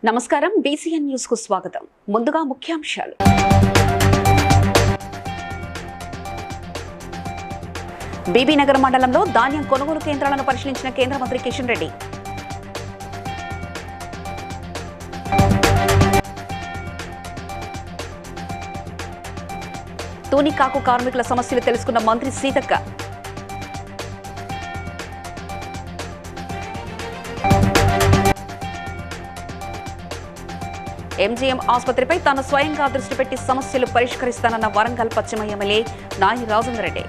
నమస్కారం BCN news కు స్వాగతం. ముందుగా ముఖ్యాంశాలు. బీబీనగర్ మండలంలో ధాన్యం కొనుగోలు కేంద్రాలను పరిశీలించిన కేంద్ర మంత్రి కిషన్ రెడ్డి. తూనికాకు కార్మికుల సమస్యలు తెలుసుకున్న మంత్రి సీతక్క. ఎంజీఎం ఆసుపత్రిపై తాను స్వయంగా దృష్టి పెట్టి సమస్యలు పరిష్కరిస్తానన్న వరంగల్ పశ్చిమ ఎమ్మెల్యే నాయని రాజేందర్ రెడ్డి.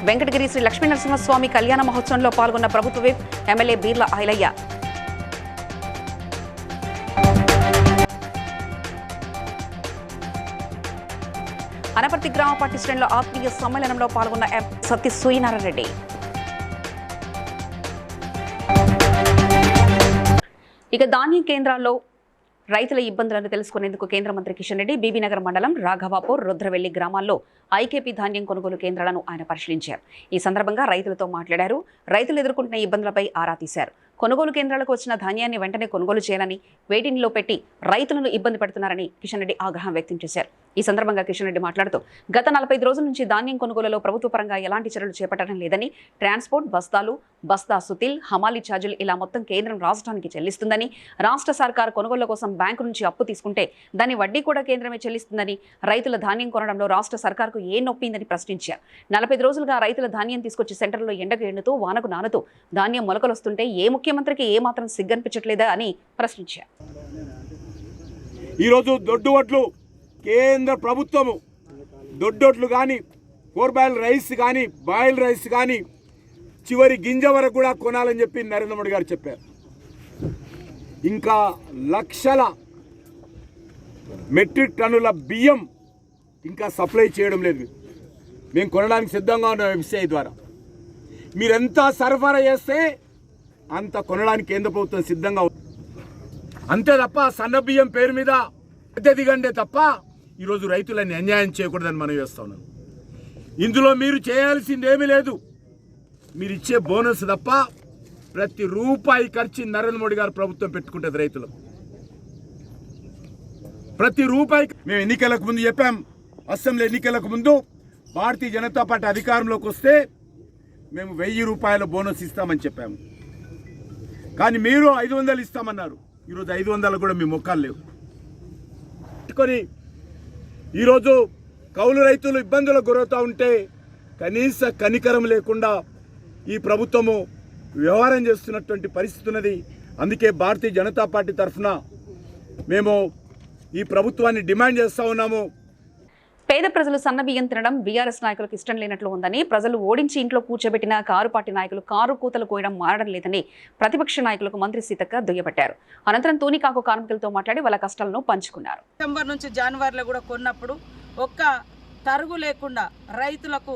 వెంకటగిరి శ్రీ లక్ష్మీనరసింహస్వామి కళ్యాణ మహోత్సవంలో పాల్గొన్న ప్రభుత్వ విప్ ఎమ్మెల్యే బీర్ల ఐలయ్య. అనపర్తి గ్రామ పార్టీ శ్రేణుల ఆత్మీయ సమ్మేళనంలో పాల్గొన్న సత్తి సూయనారాయణ రెడ్డి. ఇక ధాన్యం కేంద్రాల్లో రైతుల ఇబ్బందులను తెలుసుకునేందుకు కేంద్ర మంత్రి కిషన్ రెడ్డి బీబీనగర్ మండలం రాఘవాపూర్ రుద్రవెల్లి గ్రామాల్లో ఐకేపీ ధాన్యం కొనుగోలు కేంద్రాలను ఆయన పరిశీలించారు. ఈ సందర్భంగా రైతులతో మాట్లాడారు. రైతులు ఎదుర్కొంటున్న ఇబ్బందులపై ఆరా తీశారు. కొనుగోలు కేంద్రాలకు వచ్చిన ధాన్యాన్ని వెంటనే కొనుగోలు చేయాలని వెయిటింగ్లో పెట్టి రైతులను ఇబ్బంది పెడుతున్నారని కిషన్ రెడ్డి ఆగ్రహం వ్యక్తం చేశారు. ఈ సందర్భంగా కిషన్ రెడ్డి మాట్లాడుతూ గత 45 రోజుల నుంచి ధాన్యం కొనుగోలులో ప్రభుత్వ పరంగా ఎలాంటి చర్యలు చేపట్టడం లేదని, ట్రాన్స్పోర్ట్ బస్తా సుతిల్ హమాలీ ఛార్జీలు ఇలా మొత్తం కేంద్రం రాష్ట్రానికి చెల్లిస్తుందని, రాష్ట్ర సర్కార్ కొనుగోళ్ల కోసం బ్యాంకు నుంచి అప్పు తీసుకుంటే దాని వడ్డీ కూడా కేంద్రమే చెల్లిస్తుందని, రైతుల ధాన్యం కొనడంలో రాష్ట్ర సర్కార్కు ఏ నొప్పిందని ప్రశ్నించారు. 45 రోజులుగా రైతుల ధాన్యం తీసుకొచ్చి సెంటర్లో ఎండకు ఎండుతూ వానకు నానుతూ ధాన్యం మొలకలొస్తుంటే ఏ ముఖ్యమంత్రికి ఏమాత్రం సిగ్గనిపించట్లేదా అని ప్రశ్నించారు. ఈరోజు దొడ్డు వడ్లు కేంద్ర ప్రభుత్వము దొడ్డొడ్లు కానీ, 4 బాయిల్ రైస్ కానీ, బాయిల్ రైస్ కానీ చివరి గింజ వరకు కూడా కొనాలని చెప్పి నరేంద్ర మోడీ గారు చెప్పారు. ఇంకా లక్షల మెట్రిక్ టన్నుల బియ్యం ఇంకా సప్లై చేయడం లేదు. మేము కొనడానికి సిద్ధంగా ఉన్న ఎఫ్సిఐ ద్వారా. మీరెంత సరఫరా చేస్తే అంత కొనడానికి కేంద్ర ప్రభుత్వం సిద్ధంగా ఉంది. అంతే తప్ప సన్న బియ్యం పేరు మీద దిగండే తప్ప ఈరోజు రైతులని అన్యాయం చేయకూడదని మనం చేస్తా ఉన్నాం. ఇందులో మీరు చేయాల్సింది ఏమీ లేదు. మీరు ఇచ్చే బోనస్ తప్ప ప్రతి రూపాయి ఖర్చు నరేంద్ర మోడీ గారు ప్రభుత్వం పెట్టుకుంటుంది రైతులు. ప్రతి రూపాయికి మేము ఎన్నికలకు ముందు చెప్పాం. అసెంబ్లీ ఎన్నికలకు ముందు భారతీయ జనతా పార్టీ అధికారంలోకి వస్తే మేము 1000 రూపాయల బోనస్ ఇస్తామని చెప్పాము. కానీ మీరు 500 ఇస్తామన్నారు. ఈరోజు 500 కూడా మీ మొక్కలు లేవు. ఈరోజు కౌలు రైతులు ఇబ్బందులకు గురవుతూ ఉంటే కనీస కనికరం లేకుండా ఈ ప్రభుత్వము వ్యవహారం చేస్తున్నటువంటి పరిస్థితి ఉన్నది. అందుకే భారతీయ జనతా పార్టీ తరఫున మేము ఈ ప్రభుత్వాన్ని డిమాండ్ చేస్తూ ఉన్నాము. పేద ప్రజలు సన్న బియ్యం తినడం బీఆర్ఎస్ నాయకులకు ఇష్టం లేనట్లు ఉందని, ప్రజలు ఓడించి ఇంట్లో కూర్చోబెట్టిన కారు పార్టీ నాయకులు కారు కూతలు కోయడం మారడం లేదని ప్రతిపక్ష నాయకులకు మంత్రి సీతక్క దుయ్యబట్టారు. అనంతరం తూనికాకు కార్మికులతో మాట్లాడి వాళ్ళ కష్టాలను పంచుకున్నారు. డిసెంబర్ నుంచి జనవరిలో కూడా కొన్నప్పుడు ఒక్క తరుగు లేకుండా రైతులకు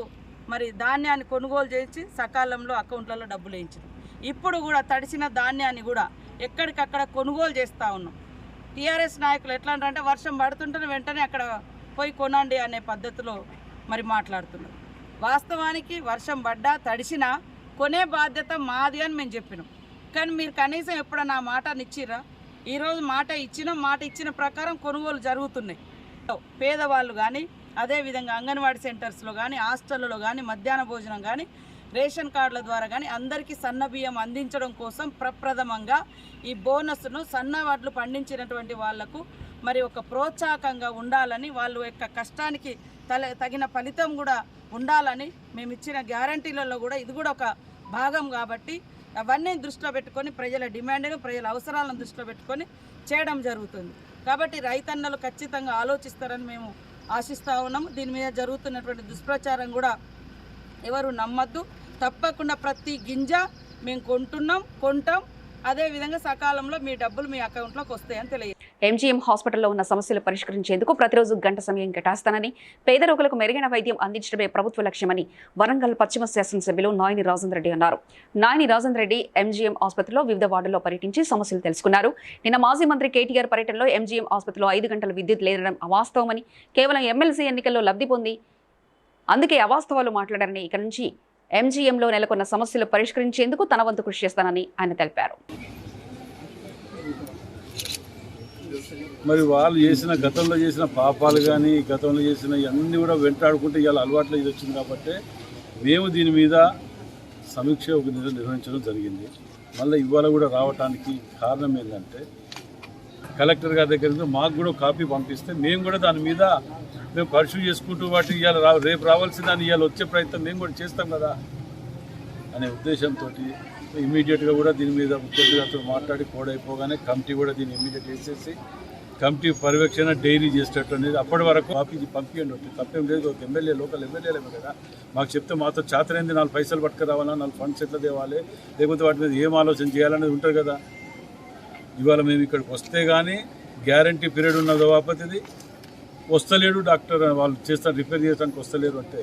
మరి ధాన్యాన్ని కొనుగోలు చేసి సకాలంలో అకౌంట్లలో డబ్బులు వేయించారు. ఇప్పుడు కూడా తడిసిన ధాన్యాన్ని కూడా ఎక్కడికక్కడ కొనుగోలు చేస్తూ ఉన్నాం. టీఆర్ఎస్ నాయకులు ఎట్లా అంటే వర్షం పడుతుంటే వెంటనే అక్కడ పోయి కొనండి అనే పద్ధతిలో మరి మాట్లాడుతున్నారు. వాస్తవానికి వర్షం పడ్డా తడిసినా కొనే బాధ్యత మాది అని మేము చెప్పినాం. కానీ మీరు కనీసం ఎప్పుడన్నా ఆ మాటని ఇచ్చిరా? ఈరోజు మాట ఇచ్చిన ప్రకారం కొనుగోలు జరుగుతున్నాయి. పేదవాళ్ళు కానీ, అదేవిధంగా అంగన్వాడీ సెంటర్స్లో కానీ, హాస్టళ్ళలో కానీ, మధ్యాహ్న భోజనం కానీ, రేషన్ కార్డుల ద్వారా కానీ అందరికీ సన్న బియ్యం అందించడం కోసం ప్రప్రథమంగా ఈ బోనస్ను సన్న వడ్లు పండించినటువంటి వాళ్లకు మరి ఒక ప్రోత్సాహకంగా ఉండాలని, వాళ్ళ యొక్క కష్టానికి తగిన ఫలితం కూడా ఉండాలని మేము ఇచ్చిన గ్యారంటీలలో కూడా ఇది కూడా ఒక భాగం. కాబట్టి అవన్నీ దృష్టిలో పెట్టుకొని ప్రజల డిమాండ్ను, ప్రజల అవసరాలను దృష్టిలో పెట్టుకొని చేయడం జరుగుతుంది. కాబట్టి రైతన్నలు ఖచ్చితంగా ఆలోచిస్తారని మేము ఆశిస్తూ ఉన్నాము. దీని మీద జరుగుతున్నటువంటి దుష్ప్రచారం కూడా ఎవరు నమ్మద్దు. తప్పకుండా ప్రతి గింజ మేము కొంటాం. అదేవిధంగా సకాలంలో మీ డబ్బులు మీ అకౌంట్లోకి వస్తాయని తెలియదు. ఎంజీఎం హాస్పిటల్లో ఉన్న సమస్యలు పరిష్కరించేందుకు ప్రతిరోజు గంట సమయం కేటాయిస్తానని, పేద రోగులకు మెరుగైన వైద్యం అందించడమే ప్రభుత్వ లక్ష్యమని వరంగల్ పశ్చిమ శాసనసభ్యులు నాయని రాజేందర్ రెడ్డి అన్నారు. నాయని రాజేందర్ రెడ్డి ఎంజీఎం ఆసుపత్రిలో వివిధ వార్డుల్లో పర్యటించి సమస్యలు తెలుసుకున్నారు. నిన్న మాజీ మంత్రి కేటీఆర్ పర్యటనలో ఎంజీఎం ఆసుపత్రిలో 5 గంటల విద్యుత్ లేదడం అవాస్తవమని, కేవలం ఎమ్మెల్సీ ఎన్నికల్లో లబ్ధి పొంది అందుకే అవాస్తవాలు మాట్లాడారని, ఇక నుంచి ఎంజీఎంలో నెలకొన్న సమస్యలు పరిష్కరించేందుకు తన వంతు కృషి చేస్తానని ఆయన తెలిపారు. మరి వాళ్ళు చేసిన గతంలో చేసిన పాపాలు కానీ గతంలో చేసిన ఇవన్నీ కూడా వెంటాడుకుంటే ఇవాళ అలవాట్లో ఇది వచ్చింది కాబట్టి మేము దీని మీద సమీక్ష ఒక నిర్వహించడం జరిగింది. మళ్ళీ ఇవాళ కూడా రావడానికి కారణం ఏంటంటే కలెక్టర్ గారి దగ్గర నుంచి మాకు కూడా కాపీ పంపిస్తే మేము కూడా దాని మీద మేము పర్సూ చేసుకుంటూ వాటి ఇవాళ రేపు రావాల్సిన దాన్ని ఇవాళ వచ్చే ప్రయత్నం మేము కూడా చేస్తాం కదా అనే ఉద్దేశంతో ఇమీడియట్గా కూడా దీని మీద ఉద్యోగులతో మాట్లాడి కోడైపోగానే కమిటీ కూడా దీన్ని ఇమీడియట్ వేసేసి కమిటీ పర్యవేక్షణ డైరీ చేసేటట్టు అనేది అప్పటి వరకు కాపీ పంపించండి ఒకటి తప్పేం లేదు. ఒక ఎమ్మెల్యే లోకల్ ఎమ్మెల్యేలేమో కదా మాకు చెప్తే మాతో చాతరైంది 4 పైసలు పట్టుకురావాలా 4 ఫండ్స్ ఎట్లా తేవాలి లేకపోతే వాటి మీద ఏం ఆలోచన చేయాలనేది ఉంటుంది కదా. ఇవాళ మేము ఇక్కడికి వస్తే కానీ గ్యారంటీ పీరియడ్ ఉన్నదో కాకపోతే ఇది వస్తలేడు డాక్టర్ వాళ్ళు చేస్తారు రిపేర్ చేయడానికి వస్తలేరు అంటే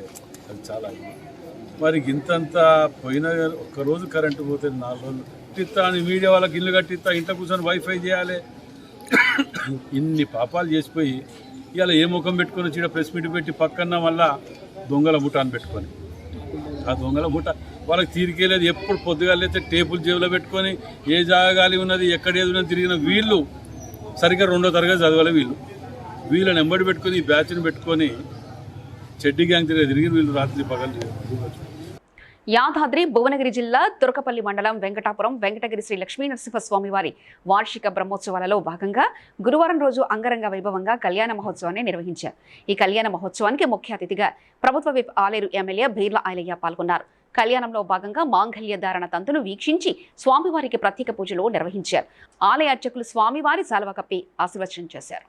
అది చాలా మరి ఇంతంతా పోయిన ఒక్కరోజు కరెంటు పోతే 4 రోజులు కట్టిస్తా అని మీడియా వాళ్ళకి ఇల్లు కట్టిస్తా ఇంట్లో కూర్చొని వైఫై చేయాలి ఇన్ని పాపాలు చేసిపోయి ఇవాళ ఏ ముఖం పెట్టుకొని వచ్చి ప్రెస్ మీట్ పెట్టి పక్కన మళ్ళా దొంగల ముఠాన్ని పెట్టుకొని ఆ దొంగల ముఠ వాళ్ళకి తీరికేలేదు. ఎప్పుడు పొద్దుగాలైతే టేబుల్ జేబులో పెట్టుకొని ఏ జాగాలి ఉన్నది ఎక్కడ ఏది ఉన్నది తిరిగిన వీళ్ళు సరిగ్గా 2వ తరగతి చదవాలి. వీళ్ళని ఎంబడి పెట్టుకొని ఈ బ్యాచ్ని పెట్టుకొని చెడ్డి గ్యాంగ్ తిరిగి వీళ్ళు రాత్రి పగలు. యాదాద్రి భువనగిరి జిల్లా తురకపల్లి మండలం వెంకటాపురం వెంకటగిరి శ్రీ లక్ష్మీ నరసింహస్వామి వారి వార్షిక బ్రహ్మోత్సవాలలో భాగంగా గురువారం రోజు అంగరంగ వైభవంగా కళ్యాణ మహోత్సవాన్ని నిర్వహించారు. ఈ కళ్యాణ మహోత్సవానికి ముఖ్య అతిథిగా ప్రభుత్వ విప్ ఆలేరు ఎమ్మెల్యే బీర్ల ఐలయ్య పాల్గొన్నారు. కళ్యాణంలో భాగంగా మాంగళ్య ధారణ తంతును వీక్షించి స్వామివారికి ప్రత్యేక పూజలు నిర్వహించారు. ఆలయ అర్చకులు స్వామివారి శాలువ కప్పి ఆశీర్వచనం చేశారు.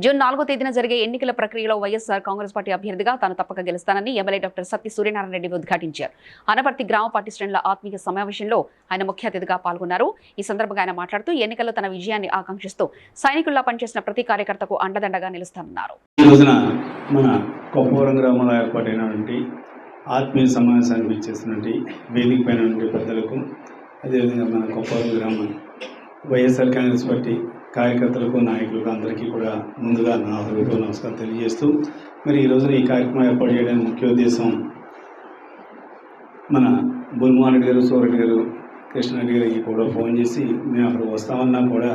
జూన్ 4వ తేదీన జరిగే ఎన్నికల ప్రక్రియలో వైఎస్ఆర్ కాంగ్రెస్ పార్టీ అభ్యర్థిగా తాను తప్పక గెలుస్తానని ఎమ్మెల్యే డాక్టర్ సత్తి సూర్యనారాయణ రెడ్డి ఉద్ఘాటించారు. అనపర్తి గ్రామ పార్టీ శ్రేణుల ఆత్మీయ సమావేశంలో ఆయన ముఖ్య అతిథిగా పాల్గొన్నారు. ఈ సందర్భంగా ఆయన మాట్లాడుతూ ఎన్నికల్లో తన విజయాన్ని ఆకాంక్షిస్తూ సైనికుల్లా పనిచేసిన ప్రతి కార్యకర్తకు అండదండగా నిలుస్తానన్నారు. ఈ రోజున మన కొప్పవరం గ్రామంలో ఏర్పాటైనటువంటి ఆత్మీయ సమావేశానికి ఇచ్చేసినటువంటి వేదిక పైన పెద్దలకు అదేవిధంగా మన కొప్పవరం గ్రామం వైఎస్ఆర్ కాంగ్రెస్ పార్టీ కార్యకర్తలకు నాయకులకు అందరికీ కూడా ముందుగా నా హృదయపూర్వక నమస్కారం తెలియజేస్తూ మరి ఈ రోజున ఈ కార్యక్రమం ఏర్పాటు చేయడానికి ముఖ్య ఉద్దేశం మన బుల్మారెడ్డి గారు సోరెడ్డి గారు కృష్ణారెడ్డి గారికి కూడా ఫోన్ చేసి మేము అక్కడ వస్తామన్నా కూడా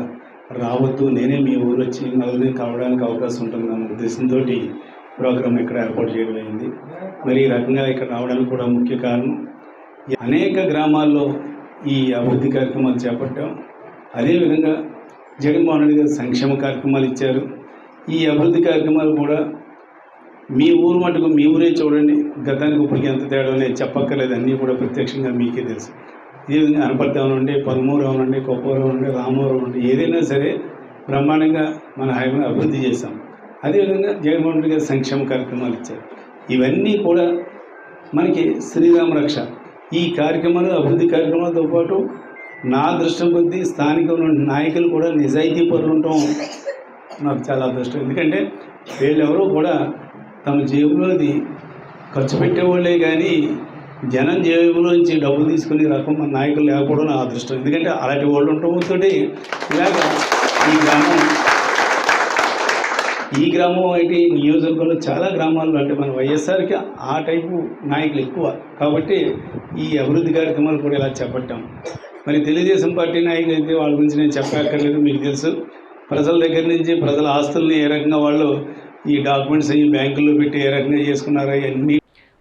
రావద్దు నేనే మీ ఊరు వచ్చి నలుగురిని కలవడానికి అవకాశం ఉంటుందన్న ఉద్దేశంతో ప్రోగ్రాం ఇక్కడ ఏర్పాటు చేయడం అయింది. మరి ఈ రకంగా ఇక్కడ రావడానికి కూడా ముఖ్య కారణం అనేక గ్రామాల్లో ఈ అభివృద్ధి కార్యక్రమాలు చేపట్టాం. అదేవిధంగా జగన్మోహన్ రెడ్డి గారు సంక్షేమ కార్యక్రమాలు ఇచ్చారు. ఈ అభివృద్ధి కార్యక్రమాలు కూడా మీ ఊరు మటుకు మీ ఊరే చూడండి, గతానికి ఇప్పటికి ఎంత తేడా అనేది చెప్పక్కర్లేదు, అన్నీ కూడా ప్రత్యక్షంగా మీకే తెలుసు. ఈ విధంగా అనపర్తి అవనండి, పదమూరు అవనండి, కొప్పవరం అవనండి, రామవరం అవనండి, ఏదైనా సరే బ్రహ్మాండంగా మన హైవే అభివృద్ధి చేశాం. అదేవిధంగా జగన్మోహన్ రెడ్డి గారు సంక్షేమ కార్యక్రమాలు ఇచ్చారు. ఇవన్నీ కూడా మనకి శ్రీరామ రక్ష. ఈ కార్యక్రమాలు అభివృద్ధి కార్యక్రమాలతో పాటు నా దృష్టం కొద్దీ స్థానిక నాయకులు కూడా నిజాయితీ పరులు ఉండటం నాకు చాలా అదృష్టం. ఎందుకంటే వీళ్ళెవరూ కూడా తమ జేబులోది ఖర్చు పెట్టేవాళ్ళే కానీ జనం జేబులోంచి డబ్బులు తీసుకునే రకం మన నాయకులు లేకపోవడం నా అదృష్టం. ఎందుకంటే అలాంటి వాళ్ళు ఉండటంతో ఇలాగ ఈ గ్రామం ఈ గ్రామం అయితే నియోజకవర్గంలో చాలా గ్రామాల్లో అంటే మన వైఎస్ఆర్కి ఆ టైపు నాయకులు ఎక్కువ కాబట్టి ఈ అభివృద్ధి కార్యక్రమాలు కూడా ఇలా చేపట్టాం. మరి తెలుగుదేశం పార్టీ నాయకులు అయితే వాళ్ళ గురించి నేను చెప్పక్కర్లేదు, మీకు తెలుసు. ప్రజల దగ్గర నుంచి ప్రజల ఆస్తుల్ని ఏ రకంగా వాళ్ళు ఈ డాక్యుమెంట్స్ అయ్యి బ్యాంకుల్లో పెట్టి ఏ రకంగా చేసుకున్నారో అవన్నీ.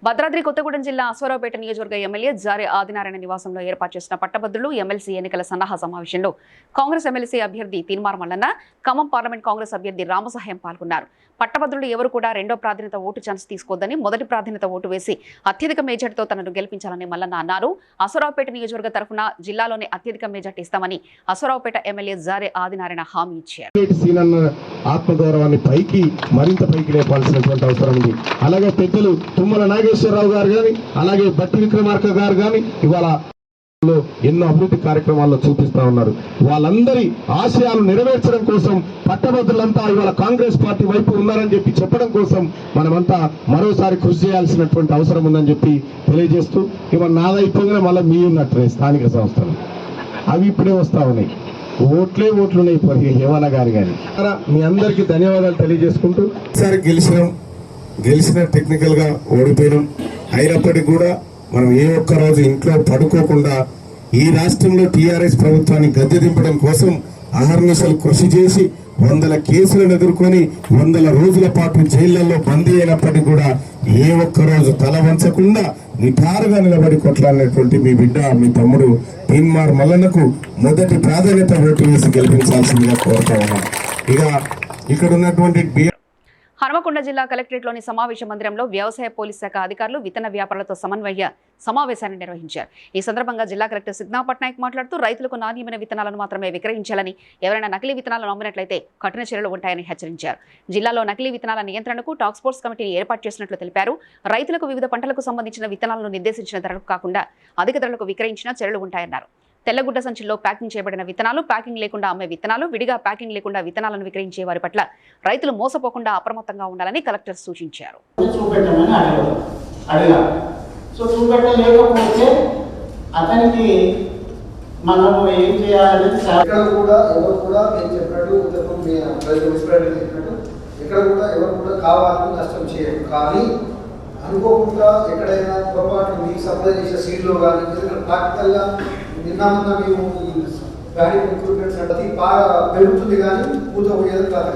భద్రాద్రి కొత్తగూడెం జిల్లా అశ్వారావుపేట నియోజకవర్గ ఎమ్మెల్యే జారే ఆదినారాయణ నివాసంలో ఏర్పాటు చేసిన పట్టభద్రులు ఎమ్మెల్సీ ఎన్నికల సన్నాహ సమావేశంలో కాంగ్రెస్ ఎమ్మెల్సీ అభ్యర్థి తీన్మార్ మల్లన్న, ఖమ్మం పార్లమెంట్ కాంగ్రెస్ అభ్యర్థి రామసహాయం పాల్గొన్నారు. పట్టభద్రులు ఎవరు కూడా రెండో ప్రాధాన్యత ఓటు ఛాన్స్ తీసుకోవద్దని, మొదటి ప్రాధాన్యత ఓటు వేసి అత్యధిక మెజార్టీతో తనను గెలిపించాలని మల్లన్న అన్నారు. అశ్వారావుపేట నియోజకవర్గ తరఫున జిల్లాలోనే అత్యధిక మెజార్టీ ఇస్తామని అశ్వారావుపేట ఎమ్మెల్యే జారే ఆదినారాయణ హామీ ఇచ్చారు. ఆత్మగౌరవాన్ని మరింత పైకి లేపాల్సినటువంటి అవసరం ఉంది. అలాగే పెద్దలు తుమ్మల నాగేశ్వరరావు గారు కానీ, అలాగే బట్టి విక్రమార్క గారు కానీ ఇవాళ ఎన్నో అభివృద్ధి కార్యక్రమాల్లో చూపిస్తా ఉన్నారు. వాళ్ళందరి ఆశయాలు నెరవేర్చడం కోసం పట్టభద్రులంతా ఇవాళ కాంగ్రెస్ పార్టీ వైపు ఉన్నారని చెప్పి చెప్పడం కోసం మనమంతా మరోసారి కృషి చేయాల్సినటువంటి అవసరం ఉందని చెప్పి తెలియజేస్తూ, ఇవాళ నాదైపోగానే మళ్ళీ మీ ఉన్నట్టు స్థానిక సంస్థలు అవి ఇప్పుడే వస్తా ఉన్నాయి. ఓట్లు ఉన్నాయి హేమన్న గారు కానీ. మీ అందరికీ ధన్యవాదాలు తెలియజేసుకుంటూ, ఈసారి గెలిచిన టెక్నికల్ గా ఓడిపోయినాం. అయినప్పటికీ కూడా మనం ఏ ఒక్క రోజు ఇంట్లో పడుకోకుండా ఈ రాష్ట్రంలో టీఆర్ఎస్ ప్రభుత్వాన్ని గద్దె దింపడం కోసం అహర్నిశలు కృషి చేసి 100 కేసులను ఎదుర్కొని 100 రోజుల పాటు జైళ్లలో బందీ అయినప్పటికీ కూడా ఏ ఒక్క రోజు తల వంచకుండా నిటారుగా నిలబడి కొట్లాడినటువంటి మీ బిడ్డ, మీ తమ్ముడు తీన్మార్ మల్లన్నకు మొదటి ప్రాధాన్యత ఓటు వేసి గెలిపించాల్సిందిగా కోరుతా ఉన్నాం. ఇక ఇక్కడ ఉన్నటువంటి హనుమకొండ జిల్లా కలెక్టరేట్లోని సమావేశ మందిరంలో వ్యవసాయ పోలీస్ శాఖ అధికారులు విత్తన వ్యాపారులతో సమన్వయ సమావేశాన్ని నిర్వహించారు. ఈ సందర్భంగా జిల్లా కలెక్టర్ సిగ్నా పట్నాయక్ మాట్లాడుతూ రైతులకు నాణ్యమైన విత్తనాలను మాత్రమే విక్రయించాలని, ఎవరైనా నకిలీ విత్తనాలను అమ్మినట్లయితే కఠిన చర్యలు ఉంటాయని హెచ్చరించారు. జిల్లాలో నకిలీ విత్తనాల నియంత్రణకు టాస్క్ ఫోర్స్ కమిటీని ఏర్పాటు చేసినట్లు తెలిపారు. రైతులకు వివిధ పంటలకు సంబంధించిన విత్తనాలను నిర్దేశించిన ధరకు కాకుండా అధిక ధరలకు విక్రయించిన చర్యలు ఉంటాయన్నారు. తెల్లగుడ్డ సంచుల్లో ప్యాకింగ్ చేయబడిన విత్తనాలు, ప్యాకింగ్ లేకుండా అమ్మే విత్తనాలు, విడిగా ప్యాకింగ్ లేకుండా విత్తనాలను విక్రయించే వారి పట్ల రైతులు మోసపోకుండా అప్రమత్తంగా ఉండాలని కలెక్టర్ సూచించారు. అతనికి మనం ఏం చేయాలి? ఇక్కడ కూడా ఎవరు కూడా నేను చెప్పినట్టు ఇక్కడ కూడా ఎవరు కూడా కావాలని నష్టం చేయరు. కానీ అనుకోకుండా ఎక్కడైనా పొరపాటు మీకు సప్లై చేసే సీడ్లో కానీ ప్రాక్టికల్గా నిన్న మేము గాడి రిక్రూట్మెంట్ అంటే బాగా పెరుగుతుంది కానీ పూత పోయేది కాదు.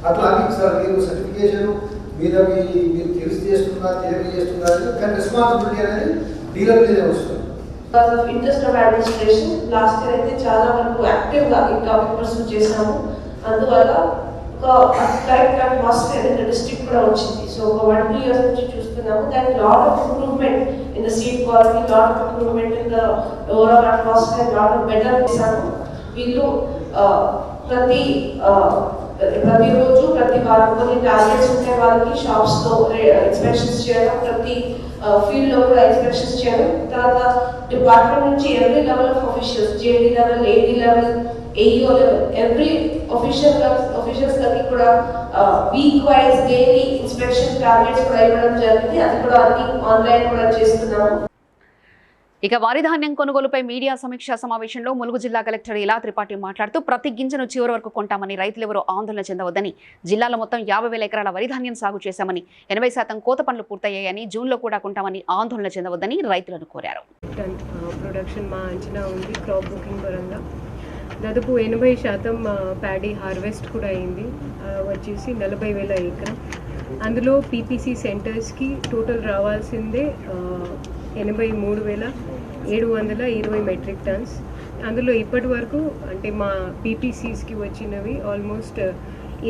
అట్లా అని సార్ మీరు సర్టిఫికేషన్ మీరు తెలిసి చేస్తున్నారు, తెలియజేస్తున్నారు, కానీ రెస్పాన్సిబిలిటీ అనేది డీలర్ మీదే వస్తుంది. Interest of administration last year అయితే చాలా వరకు యాక్టివ్గా ఈ టాపిక్ పర్సూ చేసాము. అందువల్ల ఒక correct atmosphere in the district కూడా వచ్చింది. సో ఒక 1-2 years నుంచి చూస్తున్నాము. దాని lot of improvement in the seed quality, lot of improvement in the overall atmosphere, lot of better చేశాము. వీళ్ళు ప్రతిరోజు ప్రతి వారం కొన్ని టార్గెట్స్ ఉంటాయి వాళ్ళకి. షాప్స్లో ఇన్స్పెక్షన్స్ చేయడం, ప్రతి ఫీల్డ్లో కూడా ఇన్స్పెక్షన్స్ చేయడం. తర్వాత డిపార్ట్మెంట్ నుంచి every level of officials, JD level, AD level, AEO level, every officials లకి కూడా week wise daily inspection targets కూడా ఇవ్వడం జరిగింది. అది కూడా అన్ని ఆన్లైన్ కూడా చేస్తున్నాము. ఇక వరి ధాన్యం కొనుగోలుపై మీడియా సమీక్షా సమావేశంలో ములుగు జిల్లా కలెక్టర్ ఇలా త్రిపాఠి మాట్లాడుతూ, ప్రతి గింజను చివరి వరకు కొంటామని, రైతులెవరూ ఆందోళన చెందవద్దని, జిల్లాలో మొత్తం 50,000 ఎకరాల వరి ధాన్యం సాగు చేశామని, 80% కోత పనులు పూర్తయ్యాయని, జూన్లో కూడా కొంటామని ఆందోళన చెందవద్దని రైతులను కోరారు. ప్రొడక్షన్ మా అంచనా ఉంది. క్రాప్ బుకింగ్ పరంగా దాదాపు 80% ప్యాడీ హార్వెస్ట్ కూడా అయింది. వచ్చేసి 40,000 ఎకరం. అందులో పీపీసీ సెంటర్స్కి టోటల్ రావాల్సిందే 83,720 మెట్రిక్ టన్స్. అందులో ఇప్పటి వరకు అంటే మా పీపీసీస్కి వచ్చినవి ఆల్మోస్ట్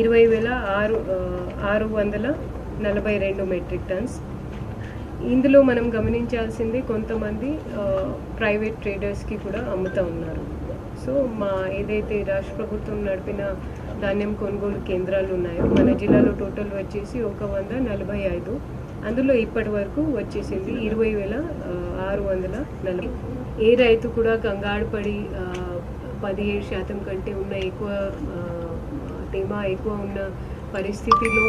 20,642 మెట్రిక్ టన్స్. ఇందులో మనం గమనించాల్సింది కొంతమంది ప్రైవేట్ ట్రేడర్స్కి కూడా అమ్ముతూ ఉన్నారు. సో మా ఏదైతే రాష్ట్ర ప్రభుత్వం నడిపిన ధాన్యం కొనుగోలు కేంద్రాలు ఉన్నాయో మన జిల్లాలో టోటల్ వచ్చేసి 145. అందులో ఇప్పటి వరకు వచ్చేసింది 20,640. ఏ రైతు కూడా కంగారుపడి 17% కంటే ఉన్న ఎక్కువ తేమ ఎక్కువ ఉన్న పరిస్థితిలో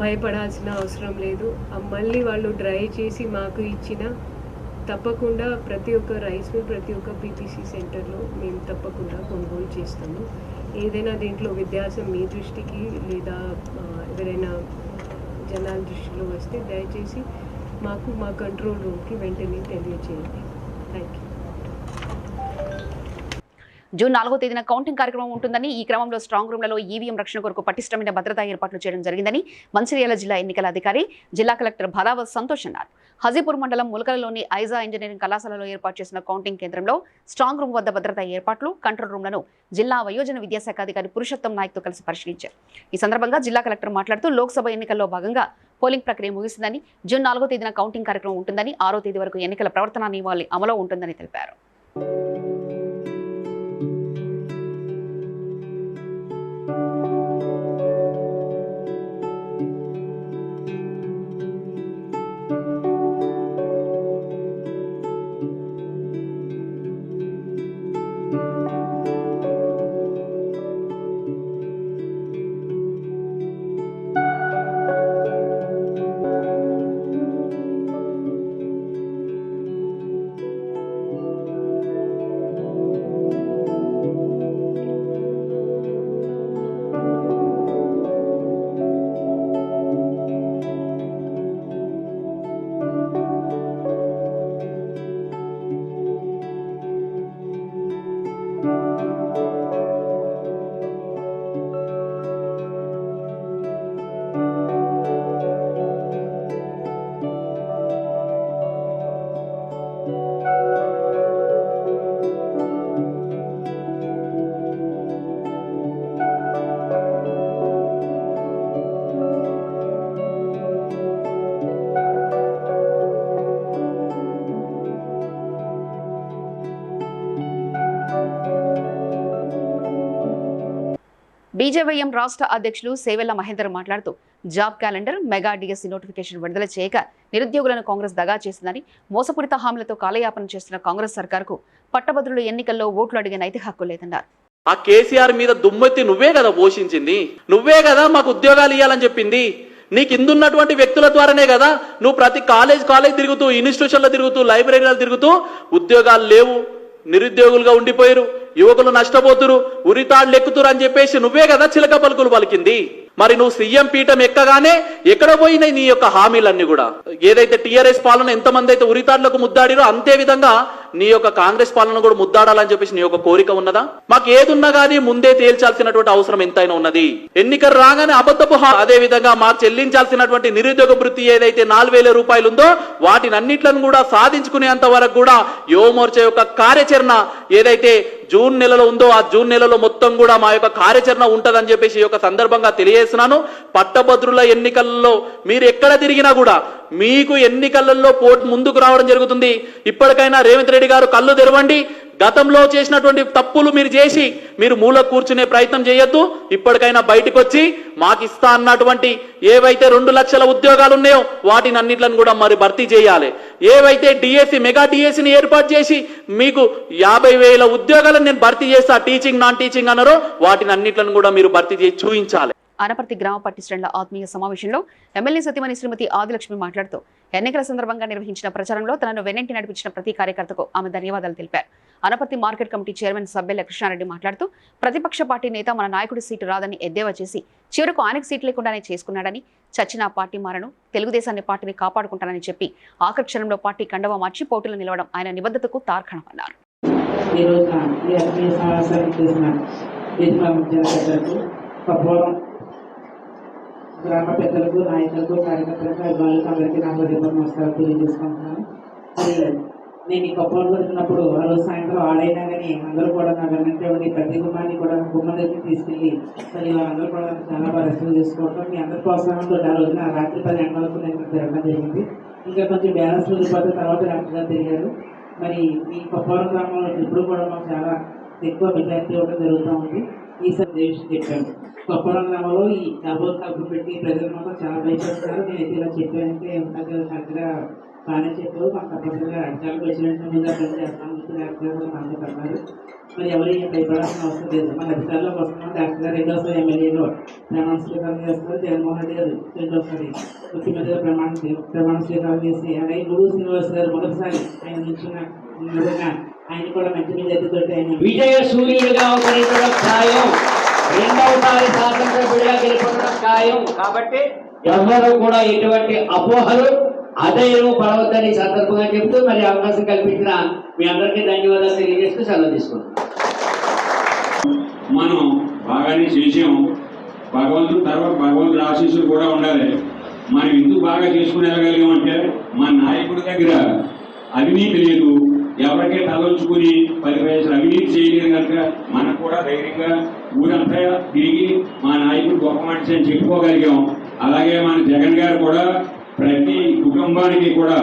భయపడాల్సిన అవసరం లేదు. మళ్ళీ వాళ్ళు డ్రై చేసి మాకు ఇచ్చిన తప్పకుండా ప్రతి ఒక్క రైస్ మిల్, ప్రతి ఒక్క పీపీసీ సెంటర్లో మేము తప్పకుండా కొనుగోలు చేస్తాము. ఏదైనా దీంట్లో వ్యత్యాసం మీ దృష్టికి లేదా ఎవరైనా జనాల దృష్టిలో వస్తే దయచేసి మా కంట్రోల్ రూమ్కి వెంటనే తెలియజేయండి. Thank you. జూన్ 4వ తేదీన కౌంటింగ్ కార్యక్రమం ఉంటుందని, ఈ క్రమంలో స్ట్రాంగ్ రూమ్లలో ఈవీఎం రక్షణ కొరకు పటిష్టమైన భద్రతా ఏర్పాట్లు చేయడం జరిగిందని మంచిర్యాల జిల్లా ఎన్నికల అధికారి జిల్లా కలెక్టర్ భరావత్ సంతోష్ అన్నారు. హజీపూర్ మండలం ములకలలోని ఐజా ఇంజనీరింగ్ కళాశాలలో ఏర్పాటు చేసిన కౌంటింగ్ కేంద్రంలో స్ట్రాంగ్ రూమ్ వద్ద భద్రతా ఏర్పాట్లు, కంట్రోల్ రూమ్లను జిల్లా వయోజన విద్యాశాఖ అధికారి పురుషోత్తం నాయక్తో కలిసి పరిశీలించారు. ఈ సందర్భంగా జిల్లా కలెక్టర్ మాట్లాడుతూ లోక్సభ ఎన్నికల్లో భాగంగా పోలింగ్ ప్రక్రియ ముగిసిందని, జూన్ 4వ తేదీన కౌంటింగ్ కార్యక్రమం ఉంటుందని, 6వ తేదీ వరకు ఎన్నికల ప్రవర్తనా నియమావళి అమలు ఉంటుందని తెలిపారు. బీజేవైఎం రాష్ట్ర అధ్యక్షులు సేవెళ్ల మహేందర్ మాట్లాడుతూ job calendar, mega DSC notification విడుదల చేయక నిరుద్యోగులను కాంగ్రెస్ దగా చేసిందని, మోసపూరిత హామీలతో కాలయాపన చేస్తున్న కాంగ్రెస్ సర్కార్కు పట్టభద్రులు ఎన్నికల్లో ఓట్లు అడిగే నైతిక హక్కు లేదన్నారు. ఆ కేసీఆర్ మీద దుమ్మెత్తి నువ్వే కదా పోషించింది, నువ్వే కదా మాకు ఉద్యోగాలు ఇవ్వాలని చెప్పింది. నీకు ఇందున్నటువంటి వ్యక్తుల ద్వారానే కదా నువ్వు ప్రతి కాలేజ్ తిరుగుతూ, ఇన్స్టిట్యూషన్లో తిరుగుతూ, లైబ్రరీలో తిరుగుతూ ఉద్యోగాలు లేవు, నిరుద్యోగులుగా ఉండిపోయారు, యువకులు నష్టపోతురు, ఉరితాళ్లు ఎక్కుతురు అని చెప్పేసి నువ్వే కదా చిలక పలుకులు పలికింది. మరి నువ్వు సీఎం పీఠం ఎక్కగానే ఎక్కడ పోయినాయి నీ యొక్క హామీలన్నీ కూడా? ఏదైతే టీఆర్ఎస్ పాలన ఎంతమంది అయితే ఉరితాళ్లకు ముద్దాడిరో అంతే విధంగా నీ యొక్క కాంగ్రెస్ పాలన కూడా ముద్దాడాలని చెప్పేసి నీ యొక్క కోరిక ఉన్నదా? మాకు ఏదున్నా కానీ ముందే తేల్చాల్సినటువంటి అవసరం ఎంతైనా ఉన్నది. ఎన్నికలు రాగానే అబద్ధపు అదే విధంగా మాకు చెల్లించాల్సినటువంటి నిరుద్యోగ భృతి ఏదైతే 4,000 రూపాయలు ఉందో వాటిని అన్నిట్లను కూడా సాధించుకునేంత వరకు కూడా యువమోర్చా యొక్క కార్యాచరణ ఏదైతే జూన్ నెలలో ఉందో ఆ జూన్ నెలలో మొత్తం కూడా మా యొక్క కార్యాచరణ ఉంటదని చెప్పేసి ఈ యొక్క సందర్భంగా తెలియజేస్తున్నాను. పట్టభద్రుల ఎన్నికల్లో మీరు ఎక్కడ తిరిగినా కూడా మీకు ఎన్నికలలో ముందుకు రావడం జరుగుతుంది. ఇప్పటికైనా రేవంత్ రెడ్డి గారు కళ్ళు తెరవండి. గతంలో చేసినటువంటి తప్పులు మీరు చేసి మీరు మూల కూర్చునే ప్రయత్నం చేయొద్దు. ఇప్పటికైనా బయటకు వచ్చి మాకు ఇస్తా అన్నటువంటి ఏవైతే 2 లక్షల ఉద్యోగాలు ఉన్నాయో వాటిని అన్నిట్లను కూడా మరి భర్తీ చేయాలి. ఏవైతే డిఎస్సి, మెగా డిఎస్సిని ఏర్పాటు చేసి మీకు 50,000 ఉద్యోగాలను నేను భర్తీ చేస్తా, టీచింగ్ నాన్ టీచింగ్ అన్నారో వాటిని అన్నిట్లను కూడా మీరు భర్తీ చేసి చూపించాలి. అనపర్తి గ్రామ పార్టీ శ్రేణుల ఆత్మీయ సమావేశంలో ఎమ్మెల్యే సతీమణి శ్రీమతి ఆదిలక్ష్మి మాట్లాడుతూ ఎన్నికల సందర్భంగా నిర్వహించిన ప్రచారంలో తనను వెన్నంటి నడిపించిన ప్రతి కార్యకర్తకు ఆమె ధన్యవాదాలు తెలిపారు. Anaparthi market committee chairman Sabbella Krishna Reddy మాట్లాడుతూ ప్రతిపక్ష పార్టీ నేత మన నాయకుడి సీటు రాదని ఎద్దేవా చేసి చివరకు ఆయనకు సీటు లేకుండానే చేసుకున్నాడని, చచ్చిన పార్టీ మారను, తెలుగుదేశాన్ని పార్టీని కాపాడుకుంటానని చెప్పి ఆఖరి క్షణంలో పార్టీ కండవ మార్చి పోటీలో నిలవడం ఆయన నిబద్ధతకు తార్కాణమన్నారు. గ్రామ పెద్దలకు, నాయకులకు, కార్యకర్తలకు, అభిమానులకు అందరికీ నా హృదయపూర్వక నమస్కారం తెలియజేసుకుంటున్నాను. మరి నేను ఈ కొప్పలు వచ్చినప్పుడు ఆ రోజు సాయంత్రం ఆడైనా కానీ అందరూ కూడా నా వెనంటే ఉండి ప్రతి గుమ్మాన్ని కూడా గుమ్మ దగ్గరికి తీసుకెళ్ళి మరి వాళ్ళందరూ కూడా చాలా బాగా రెస్పాన్స్ చేసుకోవడం, మీ అందరి ప్రోత్సాహంతో ఆ రోజున రాత్రి 10 గంటల వరకు నేను తిరగడం జరిగింది. ఇంకా కొంచెం బ్యాలెన్స్ వెళ్ళిపోతే తర్వాత డాక్టర్గా తిరిగారు. మరి ఈ కొప్పవరం గ్రామంలో ఇప్పుడు కూడా మాకు చాలా ఎక్కువ మెజారిటీ ఇవ్వడం జరుగుతూ ఉంది. ఈసారి దేశం చెప్పాను కొప్పవరం గ్రామంలో ఈ డబుల్ కబ్బు పెట్టి ప్రజలు మాత్రం చాలా భయపడుతున్నారు. నేనైతే ఇలా చెప్పానంటే కరెక్ట్గా బాగానే చెప్పారు, మాకు తప్పనిసరిగా అధికారులకు వచ్చినట్టు ముందు అర్థం చేస్తాం అందుకు అన్నారు. మరి ఎవరు భయపడాల్సిన అవసరం లేదు. మన అధికారులకు వస్తున్నాం. డాక్టర్ గారు రెండోసారి ఎమ్మెల్యేలో ప్రమాణ స్వీకారం చేస్తారు. జగన్మోహన్ రెడ్డి గారు రెండోసారి ముఖ్యమంత్రిగా ప్రమాణ స్వీకారం చేసి, అలాగే గురు శ్రీనివాస్ గారు మొదటిసారి ఆయన నిల్చున్న విధంగా ఆయన కూడా మంచి మెజార్టీతోటి ఆయన విజయ సూర్యుడిగా ఉపయోగించడం ఖాయం. రెండవసారి శాసనసభ్యుడిగా గెలుపొందడం ఖాయం. కాబట్టి ఎవరు కూడా ఎటువంటి అపోహలు అధైర్యం పడవద్దని సందర్భంగా చెప్తూ మరి అవకాశం కల్పించిన మీ అందరికీ ధన్యవాదాలు తెలియజేస్తూ సెలవు తీసుకుంటాం. మనం బాగానే చేసాం. భగవంతుడు తర్వాత భగవంతుడు ఆశీస్సులు కూడా ఉండాలి. మనం ఎందుకు బాగా చేసుకుని వెళ్ళగలిగామంటే మా నాయకుడి దగ్గర అవినీతి లేదు, ఎవరికే తలొచ్చుకుని 10 పైసలు అవినీతి చేయలేదు కనుక మనకు కూడా ధైర్యంగా ఊరంతా తిరిగి మా నాయకుడు గొప్ప మనిషి అని చెప్పుకోగలిగాం. అలాగే మన జగన్ గారు కూడా ప్రతి కుటుంబానికి కూడా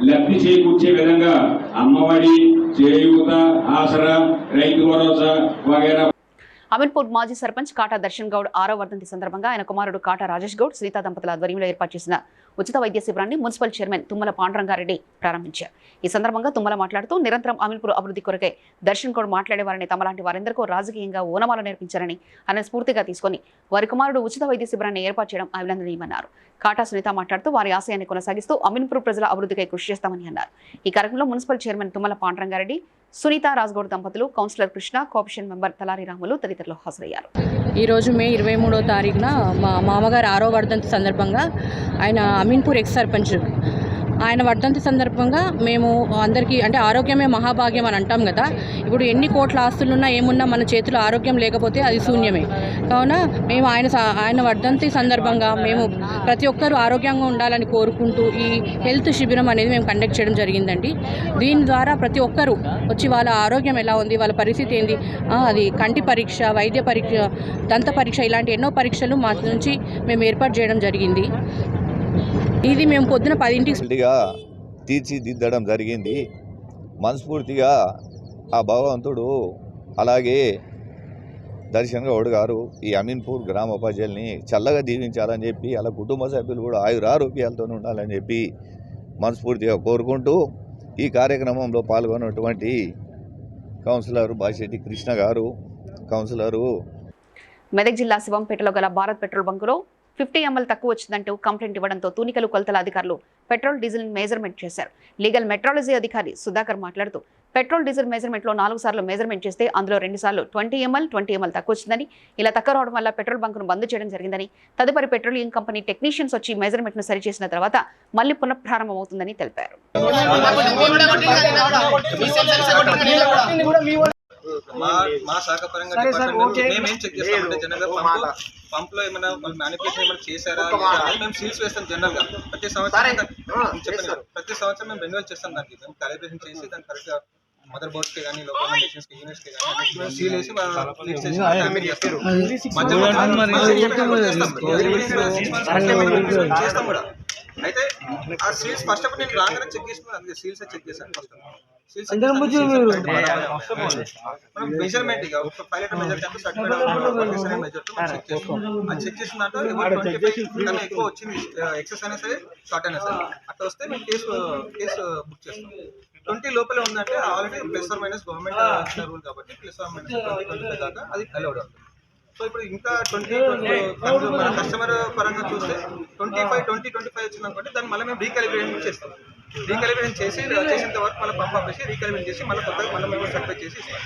లబ్ధి చేకూర్చే విధంగా అమ్మఒడి, చేయూత, ఆసరా, రైతు భరోసా వగైరా. అమీన్పూర్ మాజీ సర్పంచ్ కాటా దర్శన్ గౌడ్ 6వ వర్ధంతి సందర్భంగా ఆయన కుమారుడు కాటా రాజేష్ గౌడ్, సీతా దంపతుల ఆధ్వర్యంలో ఏర్పాటు చేసిన ఉచిత వైద్య శిబిరాన్ని మున్సిపల్ చైర్మన్ తుమ్మల పాండురంగారెడ్డి ప్రారంభించారు. ఈ సందర్భంగా తుమ్మల మాట్లాడుతూ నిరంతరం అమీన్పూర్ అభివృద్ధి కొరకే దర్శన్ గౌడ్ మాట్లాడేవారని, తమలాంటి వారందరికీ రాజకీయంగా ఓనమాలు నేర్పించారని ఆయన స్ఫూర్తిగా తీసుకుని వారి కుమారుడు ఉచిత వైద్య శిబిరాన్ని ఏర్పాటు చేయడం అభినందనీయమన్నారు. కాటా సునీత మాట్లాడుతూ వారి ఆశయాన్ని కొనసాగిస్తూ అమీన్పూర్ ప్రజల అభివృద్ధికై కృషి చేస్తామని అన్నారు. ఈ కార్యక్రమంలో మున్సిపల్ చైర్మన్ తుమ్మల పాండురంగారెడ్డి, సునీత రాజ్గౌడ్ దంపతులు, కౌన్సిలర్ కృష్ణ, కోఆప్షన్ మెంబర్ తలారి రాములు తదితరులు హాజరయ్యారు. ఈరోజు మే 23వ తారీఖున మా మామగారు 6వ వర్ధంతి సందర్భంగా ఆయన అమీన్పూర్ ఎక్స్ సర్పంచ్ ఆయన వర్ధంతి సందర్భంగా మేము అందరికీ అంటే ఆరోగ్యమే మహాభాగ్యం అని అంటాం కదా. ఇప్పుడు ఎన్ని కోట్ల ఆస్తులున్నా ఏమున్నా మన చేతిలో ఆరోగ్యం లేకపోతే అది శూన్యమే. కావున మేము ఆయన వర్ధంతి సందర్భంగా మేము ప్రతి ఒక్కరూ ఆరోగ్యంగా ఉండాలని కోరుకుంటూ ఈ హెల్త్ శిబిరం అనేది మేము కండక్ట్ చేయడం జరిగిందండి. దీని ద్వారా ప్రతి ఒక్కరూ వచ్చి వాళ్ళ ఆరోగ్యం ఎలా ఉంది, వాళ్ళ పరిస్థితి ఏంది, అది కంటి పరీక్ష, వైద్య పరీక్ష, దంత పరీక్ష, ఇలాంటి ఎన్నో పరీక్షలు మా నుంచి మేము ఏర్పాటు చేయడం జరిగింది. ఇది మేము పొద్దున 10గా తీర్చిదిద్దడం జరిగింది. మనస్ఫూర్తిగా ఆ భగవంతుడు అలాగే దర్శన్ గౌడ్ గారు ఈ అమీన్పూర్ గ్రామ ప్రజల్ని చల్లగా దీవించాలని చెప్పి అలా కుటుంబ సభ్యులు కూడా ఆయురారోగ్యాలతో ఉండాలని చెప్పి మనస్ఫూర్తిగా కోరుకుంటూ ఈ కార్యక్రమంలో పాల్గొన్నటువంటి కౌన్సిలర్ బాషెట్టి కృష్ణ గారు, కౌన్సిలరు. మెదక్ జిల్లా శివంపేటలో గల భారత్ పెట్రోల్ బంకులో 50 ml తక్కువ వచ్చిందంటూ కంప్లైంట్ ఇవ్వడంతో తూనికలు కొలతల అధికారులు పెట్రోల్ డీజిల్ మెజర్మెంట్ చేశారు. లీగల్ మెట్రాలజీ అధికారి సుధాకర్ మాట్లాడుతూ పెట్రోల్ డీజిల్ మెజర్మెంట్లో 4 సార్లు మెజర్మెంట్ చేస్తే అందులో 2 సార్లు 20 ml తక్కువ వచ్చిందని, ఇలా తక్కువ రావడం వల్ల పెట్రోల్ బంకును బంద్ చేయడం జరిగిందని, తదుపరి పెట్రోలియం కంపెనీ టెక్నీషియన్స్ వచ్చి మెజర్మెంట్ను సరిచేసిన తర్వాత మళ్లీ పునఃప్రారంభమవుతుందని తెలిపారు. మా శాఖ పరంగా మేమేం చెక్ చేస్తామంటే జనరల్గా పంపులో ఏమైనా మ్యానిపులేషన్ ఏమైనా చేశారా అనేది మేము సీల్స్ వేస్తాం. జనరల్గా ప్రతి సంవత్సరం మేము రెన్యువల్ చేస్తాం. దానికి మేము క్యాలిబ్రేషన్ చేసి దాన్ని కరెక్ట్గా మదర్ బోర్డ్స్కి కానీ లోకల్ మెషిన్స్కి, యూనిట్స్కి కానీ సీల్ వేసి చేస్తాం కూడా. అయితే ఆ సీల్స్ ఫస్ట్ ఆఫ్ నేను రాగానే చెక్ చేసుకున్నాను. అందుకే సీల్స్ చెక్ చేశాను. ఫస్ట్ మెజర్మెంట్ ఇక 5 లీటర్ మెజర్ చెక్ చేసిన దాంట్లో 25 కన్నా ఎక్కువ వచ్చింది, ఎక్సెస్ అయినా సరే షార్ట్ అయినా సరే అట్లా వస్తే మేము కేసు బుక్ చేస్తాం. 20 లోపలే ఉందంటే ఆల్రెడీ +- గవర్నమెంట్ రూల్ కాబట్టి +-20 దాకా అది అలౌడ్ అవుతుంది. సో ఇప్పుడు ఇంకా 20 మన కస్టమర్ పరంగా చూస్తే 25 వచ్చిందనుకోండి దాన్ని మళ్ళీ మేము రీకాలిబ్రేషన్ చేస్తాం. రీకాలిబ్రేషన్ చేసేంత వరకు మళ్ళీ పంప్ ఆపేసి రీకాలిబ్రేషన్ చేసి మళ్ళీ కొత్తగా మళ్ళీ మేము సర్టిఫై చేసి ఇస్తాం.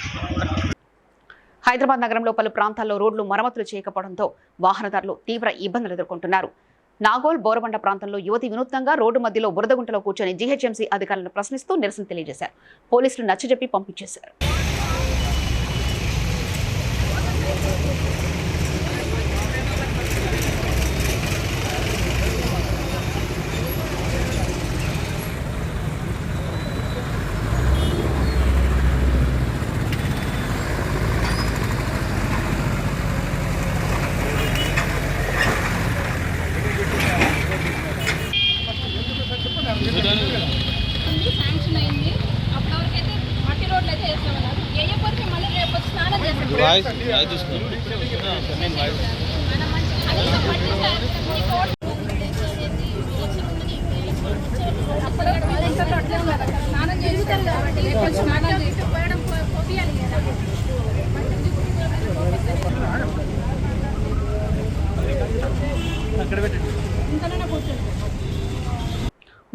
హైదరాబాద్ నగరంలో పలు ప్రాంతాల్లో రోడ్లు మరమ్మతులు చేయకపోవడంతో వాహనదారులు తీవ్ర ఇబ్బందులు ఎదుర్కొంటున్నారు. నాగోల్, బోరబండ ప్రాంతంలో యువతి వినూత్నంగా రోడ్డు మధ్యలో బురదగుంటలో కూర్చొని జీహెచ్ఎంసీ అధికారులను ప్రశ్నిస్తూ నిరసన తెలియజేశారు. పోలీసులు నచ్చజెప్పి పంపించేశారు. శాంక్షన్ అయింది అప్పటివరకైతే మట్టి రోడ్లు అయితే వేస్తామన్నారు. వేయకపోతే మళ్ళీ రేపు వచ్చి స్నానం చేస్తాం.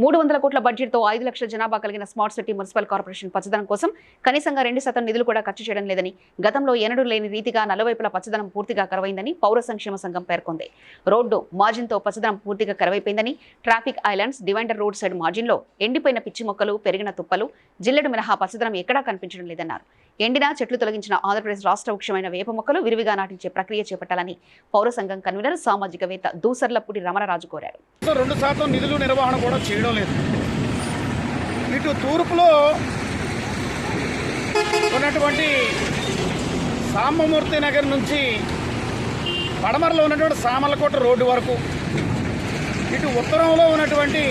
300 కోట్ల బడ్జెట్తో 5 లక్షల జనాభా కలిగిన స్మార్ట్ సిటీ మున్సిపల్ కార్పొరేషన్ పచ్చదనం కోసం కనీసంగా 2% నిధులు కూడా ఖర్చు చేయడం లేదని, గతంలో ఎన్నడూ లేని రీతిగా నలువైపుల పచ్చదనం పూర్తిగా కరువైందని పౌర సంక్షేమ సంఘం పేర్కొంది. రోడ్డు మార్జిన్తో పచ్చదనం పూర్తిగా కరువైపోయిందని, traffic islands, divider road side మార్జిన్లో ఎండిపోయిన పిచ్చి మొక్కలు, పెరిగిన తుప్పలు, జిల్లెడు మినహా పచ్చదనం ఎక్కడా కనిపించడం లేదన్నారు. ఎండిన చెట్లు తొలగించిన ఆంధ్రప్రదేశ్ రాష్ట్ర వృక్షమైన వేప మొక్కలు విరివిగా నాటించే ప్రక్రియ చేపట్టాలని పౌర సంఘం కన్వీనర్ సామాజికవేత్త దూసర్లపూడి రమణరాజు కోరారు. 2% నిధులు నిర్వహణ కూడా చేయడం లేదు. ఇటు తూర్పులో ఉన్నటువంటి సాంబమూర్తి నగర్ నుంచి పడమరలో ఉన్నటువంటి సామర్లకోట రోడ్డు వరకు, ఇటు ఉత్తరంలో ఉన్నటువంటి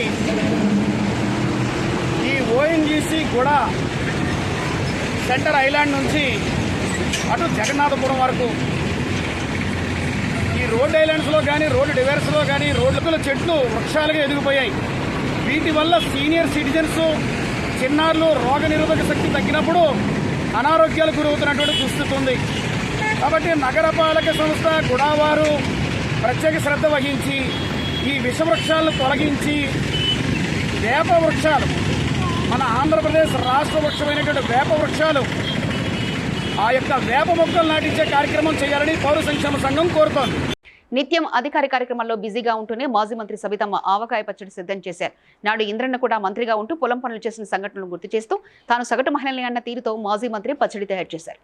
ఈ ఓఎన్జీసీ కూడా సెంటర్ ఐలాండ్ నుంచి అటు జగన్నాథపురం వరకు ఈ రోడ్ ఐలాండ్స్లో కానీ, రోడ్డు డివైడర్స్లో కానీ రోడ్ల చెట్లు వృక్షాలుగా ఎదిగిపోయాయి. వీటి వల్ల సీనియర్ సిటిజన్స్, చిన్నారులు రోగ నిరోధక శక్తి తగ్గినప్పుడు అనారోగ్యాలకు గురవుతున్నటువంటి దుస్థితి ఉంది. కాబట్టి నగరపాలక సంస్థ గుడావారు ప్రత్యేక శ్రద్ధ వహించి ఈ విషవృక్షాలను తొలగించి వేప వృక్షాలు, మన ఆంధ్రప్రదేశ్ రాష్ట్ర వృక్షమైనటువంటి వేప వృక్షాలు, ఆ యొక్క వేప మొక్కలు నాటించే కార్యక్రమం చేయాలని పౌర సంక్షేమ సంఘం కోరుతోంది. నిత్యం అధికార కార్యక్రమాల్లో బిజీగా ఉంటూనే మాజీ మంత్రి సబితమ్మ ఆవకాయ పచ్చడి సిద్ధం చేశారు. నాడు ఇంద్రన్న కూడా మంత్రిగా ఉంటూ పొలం పనులు చేసిన సంఘటనలు గుర్తు చేస్తూ తాను సగటు మహిళల్ని అన్న తీరుతో మాజీ మంత్రి పచ్చడి తయారు చేశారు.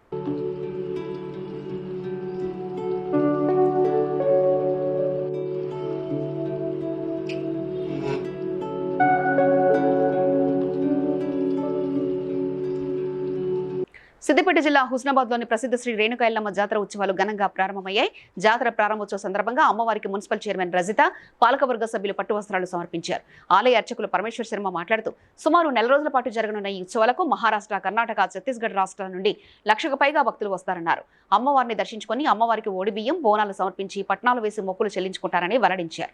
సిద్దిపేట జిల్లా హుస్నాబాద్లోని ప్రసిద్ధ శ్రీ రేణుకా ఎల్లమ్మ జాతర ఉత్సవాలు ఘనంగా ప్రారంభమయ్యాయి. జాతర ప్రారంభోత్సవ సందర్భంగా అమ్మవారికి మున్సిపల్ చైర్మన్ రజిత, పాలకవర్గ సభ్యులు పట్టు వస్త్రాలు సమర్పించారు. ఆలయ అర్చకులు పరమేశ్వర్ శర్మ మాట్లాడుతూ సుమారు 4 రోజుల పాటు జరగనున్న ఈ ఉత్సవాలకు మహారాష్ట్ర, కర్ణాటక, ఛత్తీస్గఢ్ రాష్ట్రాల నుండి 1,00,000కు పైగా భక్తులు వస్తారన్నారు. అమ్మవారిని దర్శించుకుని అమ్మవారికి ఓడి బియ్యం, బోనాలు సమర్పించి పట్నాలు వేసి మొక్కులు చెల్లించుకుంటారని వెల్లడించారు.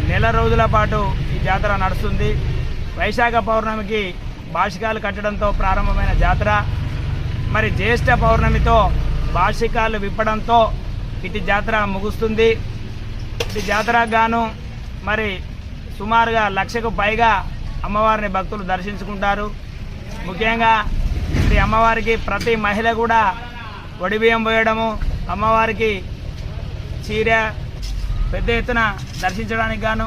నెల రోజుల పాటు ఈ జాతర నడుస్తుంది. వైశాఖ పౌర్ణమికి బాషికాలు కట్టడంతో ప్రారంభమైన జాతర మరి జ్యేష్ఠ పౌర్ణమితో బాషికాలు విప్పడంతో ఇటు జాతర ముగుస్తుంది. ఇటు జాతరకు గాను మరి సుమారుగా 1,00,000కు పైగా అమ్మవారిని భక్తులు దర్శించుకుంటారు. ముఖ్యంగా ఈ అమ్మవారికి ప్రతి మహిళ కూడా వడిబియ్యం పోయడము, అమ్మవారికి చీర పెద్ద ఎత్తున దర్శించడానికి గాను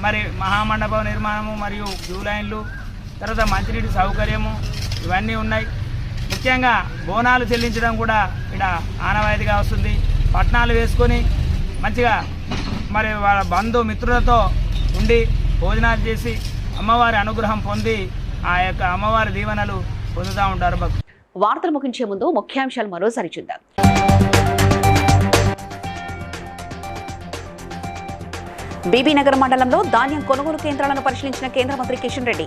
మరి మహామండపం నిర్మాణము మరియు క్యూ లైన్లు, తర్వాత మంచినీటి సౌకర్యము ఇవన్నీ ఉన్నాయి. ముఖ్యంగా బోనాలు చెల్లించడం కూడా ఇక్కడ ఆనవాయితీగా వస్తుంది. పట్నాలు వేసుకొని మంచిగా మరి వాళ్ళ బంధు మిత్రులతో ఉండి భోజనాలు చేసి అమ్మవారి అనుగ్రహం పొంది ఆ యొక్క అమ్మవారి దీవెనలు పొందుతూ ఉంటారు భక్తులు. వార్తలు ముగించే ముందు ముఖ్యాంశాలు మరోసారి చూద్దాం. బీబీనగర్ మండలంలో ధాన్యం కొనుగోలు కేంద్రాలను పరిశీలించిన కేంద్ర మంత్రి కిషన్ రెడ్డి.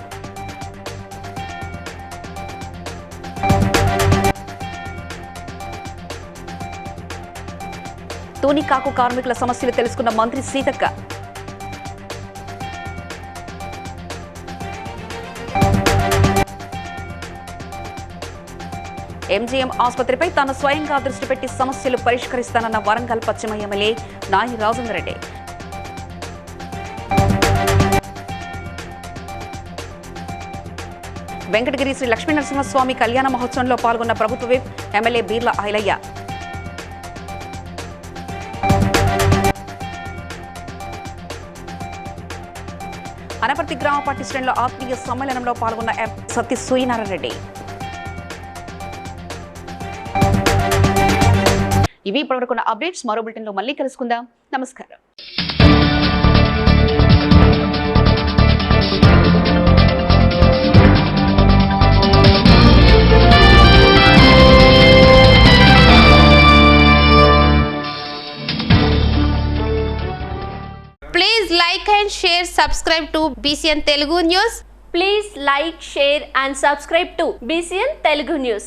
తూనికాకు కార్మికుల సమస్యలు తెలుసుకున్న మంత్రి సీతక్క. ఎంజీఎం ఆసుపత్రిపై తాను స్వయంగా దృష్టి పెట్టి సమస్యలు పరిష్కరిస్తానన్న వరంగల్ పశ్చిమ ఎమ్మెల్యే నాయి రాజేందర్ రెడ్డి. వెంకటగిరి శ్రీ లక్ష్మీనరసింహస్వామి కళ్యాణ మహోత్సవంలో పాల్గొన్న ప్రభుత్వ విప్ ఎమ్మెల్యే బీర్ల ఐలయ్య. అనపర్తి గ్రామ పార్టీ శ్రేణుల ఆత్మీయ సమ్మేళనంలో పాల్గొన్న సత్య సూర్యనారాయణ రెడ్డి. ఇవి ఇప్పటివరకున్న అప్డేట్స్. మరో బులెటిన్లో మళ్ళీ కలుసుకుందాం. నమస్కారం. Please like and share, subscribe to BCN Telugu News. Please like, share and subscribe to BCN Telugu News.